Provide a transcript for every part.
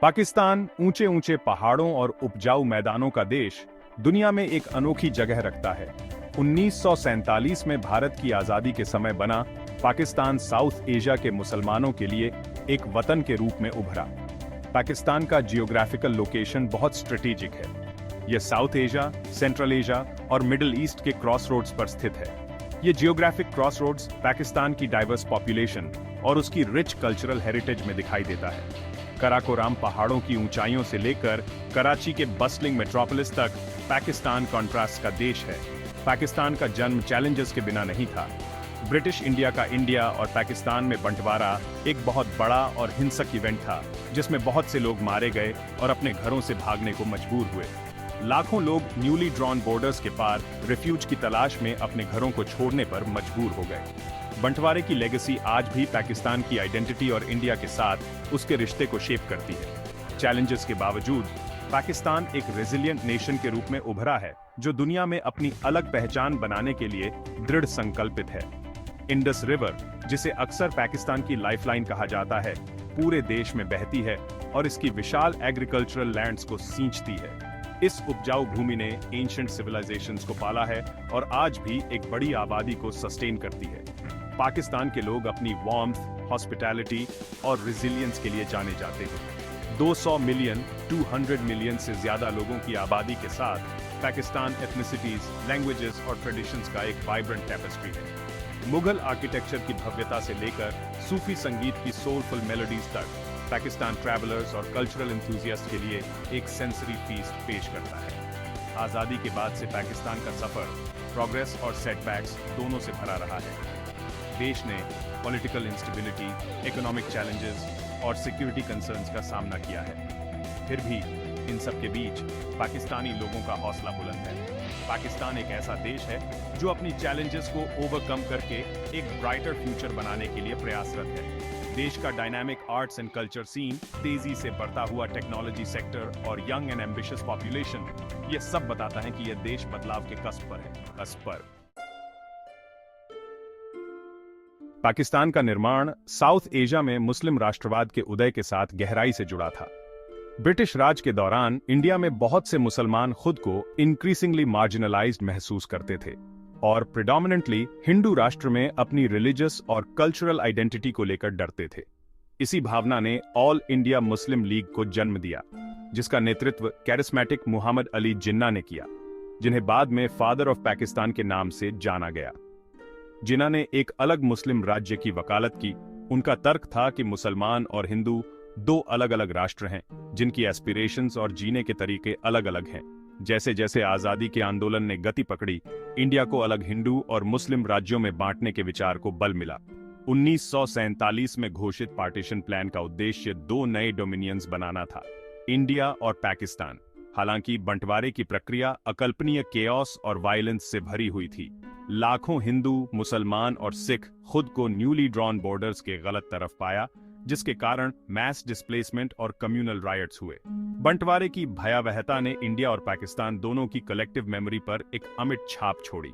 पाकिस्तान ऊंचे ऊंचे पहाड़ों और उपजाऊ मैदानों का देश दुनिया में एक अनोखी जगह रखता है। 1947 में भारत की आजादी के समय बना पाकिस्तान साउथ एशिया के मुसलमानों के लिए एक वतन के रूप में उभरा। पाकिस्तान का जियोग्राफिकल लोकेशन बहुत स्ट्रेटेजिक है। यह साउथ एशिया, सेंट्रल एशिया और मिडिल ईस्ट के क्रॉसरोड्स पर स्थित है। ये जियोग्राफिक क्रॉसरोड्स पाकिस्तान की डाइवर्स पॉपुलेशन और उसकी रिच कल्चरल हेरिटेज में दिखाई देता है। कराकोराम पहाड़ों की ऊंचाइयों से लेकर कराची के बस्लिंग मेट्रोपोलिस तक पाकिस्तान कॉन्ट्रास्ट का देश है। पाकिस्तान का जन्म चैलेंजेस के बिना नहीं था। ब्रिटिश इंडिया का इंडिया और पाकिस्तान में बंटवारा एक बहुत बड़ा और हिंसक इवेंट था, जिसमें बहुत से लोग मारे गए और अपने घरों से भागने को मजबूर हुए। लाखों लोग न्यूली ड्रॉन बॉर्डर्स के पार रिफ्यूज की तलाश में अपने घरों को छोड़ने पर मजबूर हो गए। बंटवारे की लेगेसी आज भी पाकिस्तान की आइडेंटिटी और इंडिया के साथ उसके रिश्ते को शेप करती है। चैलेंजेस के बावजूद पाकिस्तान एक रेजिलिएंट नेशन के रूप में उभरा है, जो दुनिया में अपनी अलग पहचान बनाने के लिए दृढ़ संकल्पित है। इंडस रिवर, जिसे अक्सर पाकिस्तान की लाइफलाइन कहा जाता है, पूरे देश में बहती है और इसकी विशाल एग्रीकल्चरल लैंड्स को सींचती है। इस उपजाऊ भूमि ने एंशिएंट सिविलाइजेशंस को पाला है और आज भी एक बड़ी आबादी को सस्टेन करती है। पाकिस्तान के लोग अपनी वार्मथ, हॉस्पिटैलिटी और रेजिलियंस के लिए जाने जाते हैं। 200 मिलियन, 200 मिलियन से ज्यादा लोगों की आबादी के साथ पाकिस्तान एथनिसिटीज, लैंग्वेजेस और ट्रेडिशंस का एक वाइब्रेंट टेपेस्ट्री है। मुगल आर्किटेक्चर की भव्यता से लेकर सूफी संगीत की सोलफुल मेलोडीज तक पाकिस्तान ट्रैवलर्स और कल्चरल एंथुजियास्ट के लिए एक सेंसरी फीस्ट पेश करता है। आजादी के बाद से पाकिस्तान का सफर प्रोग्रेस और सेटबैक्स दोनों से भरा रहा है। देश ने पॉलिटिकल इंस्टेबिलिटी, इकोनॉमिक चैलेंजेस और सिक्योरिटी कंसर्न्स का सामना किया है। फिर भी इन सब के बीच पाकिस्तानी लोगों का हौसला बुलंद है। पाकिस्तान एक ऐसा देश है जो अपनी चैलेंजेस को ओवरकम करके एक ब्राइटर फ्यूचर बनाने के लिए प्रयासरत है। देश का dynamic arts and culture scene, तेजी से बढ़ता हुआ टेक्नोलॉजी सेक्टर और यंग एंड एम्बिशियस पॉपुलेशन, ये सब बताता है कि यह देश बदलाव के कस्प पर है। पाकिस्तान का निर्माण साउथ एशिया में मुस्लिम राष्ट्रवाद के उदय के साथ गहराई से जुड़ा था। ब्रिटिश राज के दौरान इंडिया में बहुत से मुसलमान खुद को इंक्रीजिंगली मार्जिनलाइज्ड महसूस करते थे और प्रेडोमिनेंटली हिंदू राष्ट्र में अपनी रिलीजियस और कल्चरल आइडेंटिटी को लेकर डरते थे। इसी भावना ने ऑल इंडिया मुस्लिम लीग को जन्म दिया, जिसका नेतृत्व कैरिस्मेटिक मुहम्मद अली जिन्ना ने किया, जिन्हें बाद में फादर ऑफ पाकिस्तान के नाम से जाना गया। जिन्ना ने एक अलग मुस्लिम राज्य की वकालत की। उनका तर्क था कि मुसलमान और हिंदू दो अलग अलग राष्ट्र हैं, जिनकी एस्पिरेशंस और जीने के तरीके अलग अलग हैं। जैसे जैसे आजादी के आंदोलन ने गति पकड़ी, इंडिया को अलग हिंदू और मुस्लिम राज्यों में बांटने के विचार को बल मिला। 1947 में घोषित पार्टीशन प्लान का उद्देश्य दो नए डोमिनियंस बनाना था, इंडिया और पाकिस्तान। हालांकि बंटवारे की प्रक्रिया अकल्पनीय केओस और वायलेंस से भरी हुई थी। लाखों हिंदू, मुसलमान और सिख खुद को न्यूली ड्रॉन बॉर्डर्स के गलत तरफ पाया, जिसके कारण मैस डिस्प्लेसमेंट और कम्युनल रायट्स हुए। बंटवारे की भयावहता ने इंडिया और पाकिस्तान दोनों की कलेक्टिव मेमोरी पर एक अमिट छाप छोड़ी।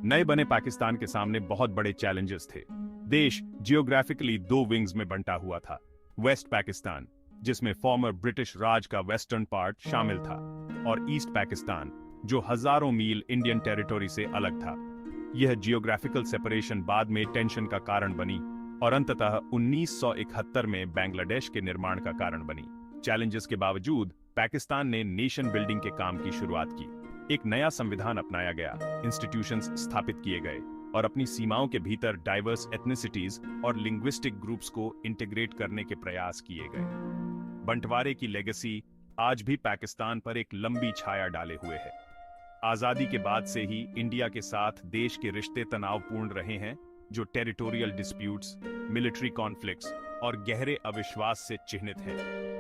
नए बने पाकिस्तान के सामने बहुत बड़े चैलेंजेस थे। देश जियोग्राफिकली दो विंग्स में बंटा हुआ था। वेस्ट पाकिस्तान, जिसमें फॉर्मर ब्रिटिश राज का वेस्टर्न पार्ट शामिल था, और ईस्ट पाकिस्तान, जो हजारों मील इंडियन टेरिटोरी से अलग था। यह जियोग्राफिकल सेपरेशन बाद में टेंशन का कारण बनी और अंततः 1971 में बांग्लादेश के निर्माण का कारण बनी। चैलेंजेस के बावजूद पाकिस्तान ने नेशन बिल्डिंग के काम की शुरुआत की। एक नया संविधान अपनाया गया, इंस्टीट्यूशंस स्थापित किए गए और अपनी सीमाओं के भीतर डाइवर्स एथनिसिटीज और लिंग्विस्टिक ग्रुप्स को इंटीग्रेट करने के प्रयास किए गए। बंटवारे की लेगेसी आज भी पाकिस्तान पर एक लंबी छाया डाले हुए है। आजादी के बाद से ही इंडिया के साथ देश के रिश्ते तनावपूर्ण रहे हैं, जो टेरिटोरियल डिस्प्यूट्स, मिलिट्री कॉन्फ्लिक्ट्स और गहरे अविश्वास से चिह्नित हैं।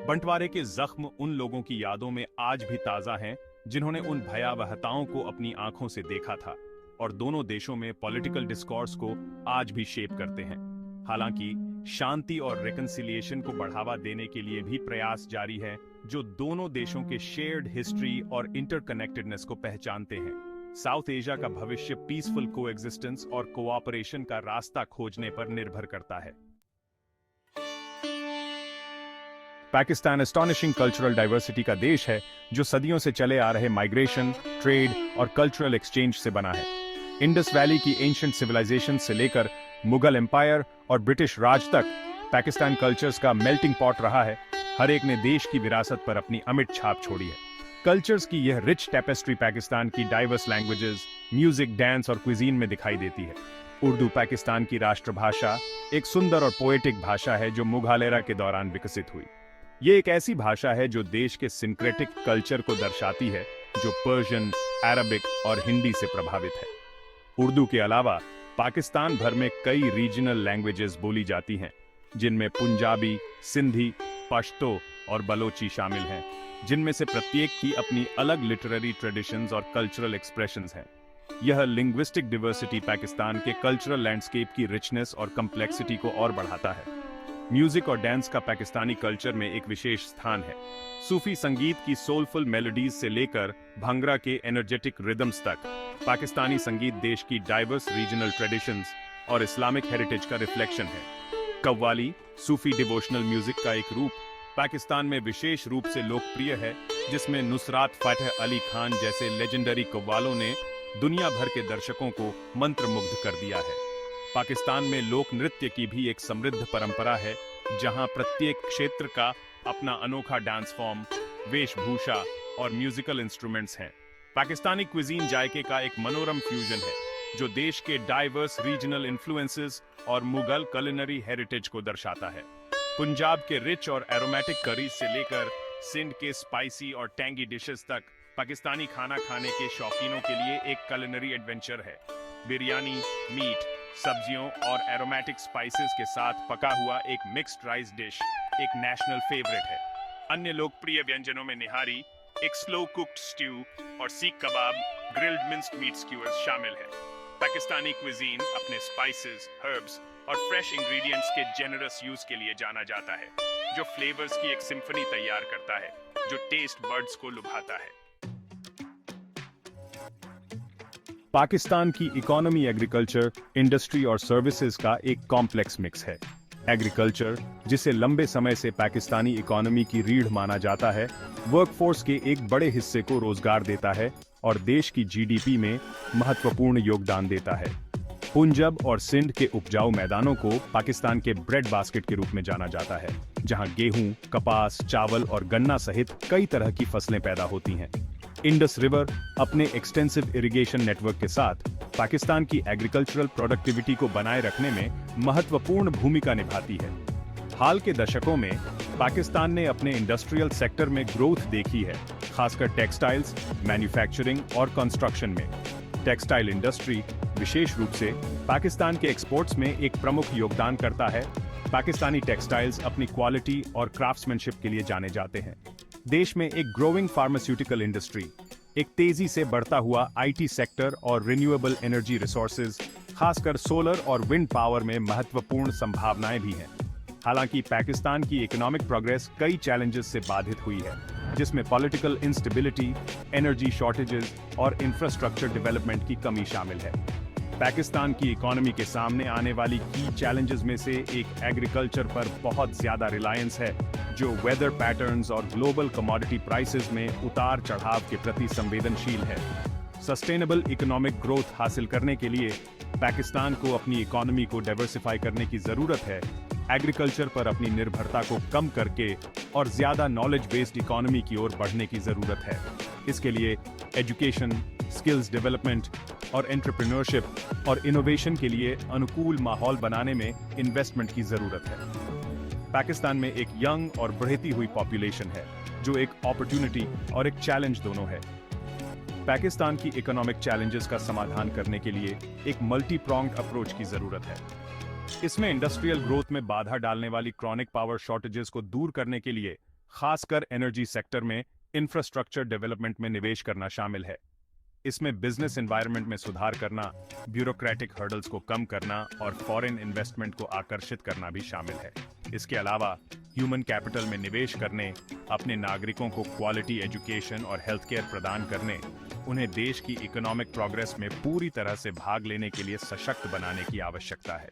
बंटवारे के जख्म उन लोगों की यादों में आज भी ताजा हैं, जिन्होंने उन भयावहताओं को अपनी आंखों से देखा था और दोनों देशों में पॉलिटिकल डिस्कोर्स को आज भी शेप करते हैं। हालांकि शांति और रिकंसिलिएशन को बढ़ावा देने के लिए भी प्रयास जारी है, जो दोनों देशों के शेयर्ड हिस्ट्री और इंटरकनेक्टेडनेस को पहचानते हैं। साउथ एशिया का भविष्य पीसफुल कोएग्जिस्टेंस और कोऑपरेशन का रास्ता खोजने पर निर्भर करता है। पाकिस्तान एस्टॉनिशिंग कल्चरल डाइवर्सिटी का देश है जो सदियों से चले आ रहे माइग्रेशन, ट्रेड और कल्चरल एक्सचेंज से बना है। इंडस वैली की एंशिएंट सिविलाइजेशन से लेकर मुगल एम्पायर और ब्रिटिश राज तक पाकिस्तान कल्चर्स का मेल्टिंग पॉट रहा है। हर एक ने देश की विरासत पर अपनी अमिट छाप छोड़ी है। कल्चर्स की यह रिच टेपेस्ट्री पाकिस्तान की डाइवर्स लैंग्वेजेस, म्यूजिक, डांस और क्विजीन में दिखाई देती है। उर्दू पाकिस्तान की राष्ट्रभाषा एक सुंदर और पोएटिक भाषा है जो मुगल एरा के दौरान विकसित हुई। ये एक ऐसी भाषा है जो देश के सिंक्रेटिक कल्चर को दर्शाती है, जो पर्शियन, अरबिक और हिंदी से प्रभावित है। उर्दू के अलावा पाकिस्तान भर में कई रीजनल लैंग्वेजेस बोली जाती हैं, जिनमें पंजाबी, सिंधी, पश्तो और बलोची शामिल हैं, जिनमें से प्रत्येक की अपनी अलग लिटरेरी ट्रेडिशंस और कल्चरल एक्सप्रेशंस हैं। यह लिंग्विस्टिक डिवर्सिटी पाकिस्तान के कल्चरल लैंडस्केप की रिचनेस और कम्प्लेक्सिटी को और बढ़ाता है। म्यूजिक और डांस का पाकिस्तानी कल्चर में एक विशेष स्थान है। सूफी संगीत की सोलफुल मेलोडीज से लेकर भंगरा के एनर्जेटिक रिदम्स तक, पाकिस्तानी संगीत देश की डाइवर्स रीजनल ट्रेडिशंस और इस्लामिक हेरिटेज का रिफ्लेक्शन है। कव्वाली, सूफी डिवोशनल म्यूजिक का एक रूप, पाकिस्तान में विशेष रूप से लोकप्रिय है, जिसमें नुसरात फतेह अली खान जैसे लेजेंडरी कव्वालों ने दुनिया भर के दर्शकों को मंत्रमुग्ध कर दिया है। पाकिस्तान में लोक नृत्य की भी एक समृद्ध परंपरा है, जहां प्रत्येक क्षेत्र का अपना अनोखा डांस फॉर्म, वेशभूषा और म्यूजिकल इंस्ट्रूमेंट्स हैं। पाकिस्तानी क्विजीन जायके का एक मनोरम फ्यूजन है, जो देश के डाइवर्स रीजनल इन्फ्लुएंसेस और मुगल कुलिनरी हेरिटेज को दर्शाता है। पंजाब के रिच और एरोमेटिक करीज से लेकर सिंध के स्पाइसी और टैंगी डिशेस तक, पाकिस्तानी खाना खाने के शौकीनों के लिए एक कुलिनरी एडवेंचर है। बिरयानी, मीट, सब्जियों और एरोमेटिक स्पाइसेस के साथ पका हुआ एक मिक्स्ड राइस डिश एक नेशनल फेवरेट है। अन्य लोकप्रिय व्यंजनों में निहारी, एक स्लो कुक्ड स्ट्यू और सीख कबाब, ग्रिल्ड मिंस्ड मीट स्क्यूअर्स शामिल है। पाकिस्तानी क्विजीन अपने स्पाइसेस, हर्ब्स और फ्रेश इंग्रेडिएंट्स के जेनरस यूज के लिए जाना जाता है, जो फ्लेवर्स की एक सिम्फनी तैयार करता है, जो टेस्ट बड्स को लुभाता है। पाकिस्तान की इकोनॉमी एग्रीकल्चर, इंडस्ट्री और सर्विसेज का एक कॉम्प्लेक्स मिक्स है। एग्रीकल्चर, जिसे लंबे समय से पाकिस्तानी इकोनॉमी की रीढ़ माना जाता है, वर्कफोर्स के एक बड़े हिस्से को रोजगार देता है और देश की जीडीपी में महत्वपूर्ण योगदान देता है। पंजाब और सिंध के उपजाऊ मैदानों को पाकिस्तान के ब्रेड बास्केट के रूप में जाना जाता है, जहां गेहूं, कपास, चावल और गन्ना सहित कई तरह की फसलें पैदा होती हैं। इंडस रिवर अपने एक्सटेंसिव इरिगेशन नेटवर्क के साथ पाकिस्तान की एग्रीकल्चरल प्रोडक्टिविटी को बनाए रखने में महत्वपूर्ण भूमिका निभाती है। हाल के दशकों में पाकिस्तान ने अपने इंडस्ट्रियल सेक्टर में ग्रोथ देखी है, खासकर टेक्सटाइल्स, मैन्युफैक्चरिंग और कंस्ट्रक्शन में। टेक्सटाइल इंडस्ट्री विशेष रूप से पाकिस्तान के एक्सपोर्ट्स में एक प्रमुख योगदान करता है। पाकिस्तानी टेक्सटाइल्स अपनी क्वालिटी और क्राफ्ट्समैनशिप के लिए जाने जाते हैं। देश में एक ग्रोइंग फार्मास्यूटिकल इंडस्ट्री, एक तेजी से बढ़ता हुआ आईटी सेक्टर और रिन्यूएबल एनर्जी रिसोर्सेज, खासकर सोलर और विंड पावर में महत्वपूर्ण संभावनाएं भी हैं। हालांकि पाकिस्तान की इकोनॉमिक प्रोग्रेस कई चैलेंजेस से बाधित हुई है, जिसमें पॉलिटिकल इंस्टेबिलिटी, एनर्जी शॉर्टेजेस और इंफ्रास्ट्रक्चर डेवलपमेंट की कमी शामिल है। पाकिस्तान की इकोनॉमी के सामने आने वाली की चैलेंजेस में से एक एग्रीकल्चर पर बहुत ज्यादा रिलायंस है, जो वेदर पैटर्न्स और ग्लोबल कमोडिटी प्राइसेस में उतार चढ़ाव के प्रति संवेदनशील है। सस्टेनेबल इकोनॉमिक ग्रोथ हासिल करने के लिए पाकिस्तान को अपनी इकोनॉमी को डाइवर्सिफाई करने की जरूरत है, एग्रीकल्चर पर अपनी निर्भरता को कम करके और ज्यादा नॉलेज बेस्ड इकोनॉमी की ओर बढ़ने की जरूरत है। इसके लिए एजुकेशन, स्किल्स डेवलपमेंट और एंटरप्रेन्योरशिप और इनोवेशन के लिए अनुकूल माहौल बनाने में इन्वेस्टमेंट की जरूरत है। पाकिस्तान में एक यंग और बढ़ती हुई पॉपुलेशन है, जो एक अपॉर्चुनिटी और एक चैलेंज दोनों है। पाकिस्तान की इकोनॉमिक चैलेंजेस का समाधान करने के लिए एक मल्टी प्रोंग्ड अप्रोच की जरूरत है। इसमें इंडस्ट्रियल ग्रोथ में बाधा डालने वाली क्रॉनिक पावर शॉर्टेजेस को दूर करने के लिए खासकर एनर्जी सेक्टर में इंफ्रास्ट्रक्चर डेवलपमेंट में निवेश करना शामिल है। इसमें बिजनेस एनवायरनमेंट में सुधार करना, ब्यूरोक्रेटिक हर्डल्स को कम करना और फॉरेन इन्वेस्टमेंट को आकर्षित करना भी शामिल है। इसके अलावा ह्यूमन कैपिटल में निवेश करने, अपने नागरिकों को क्वालिटी एजुकेशन और हेल्थ केयर प्रदान करने, उन्हें देश की इकोनॉमिक प्रोग्रेस में पूरी तरह से भाग लेने के लिए सशक्त बनाने की आवश्यकता है।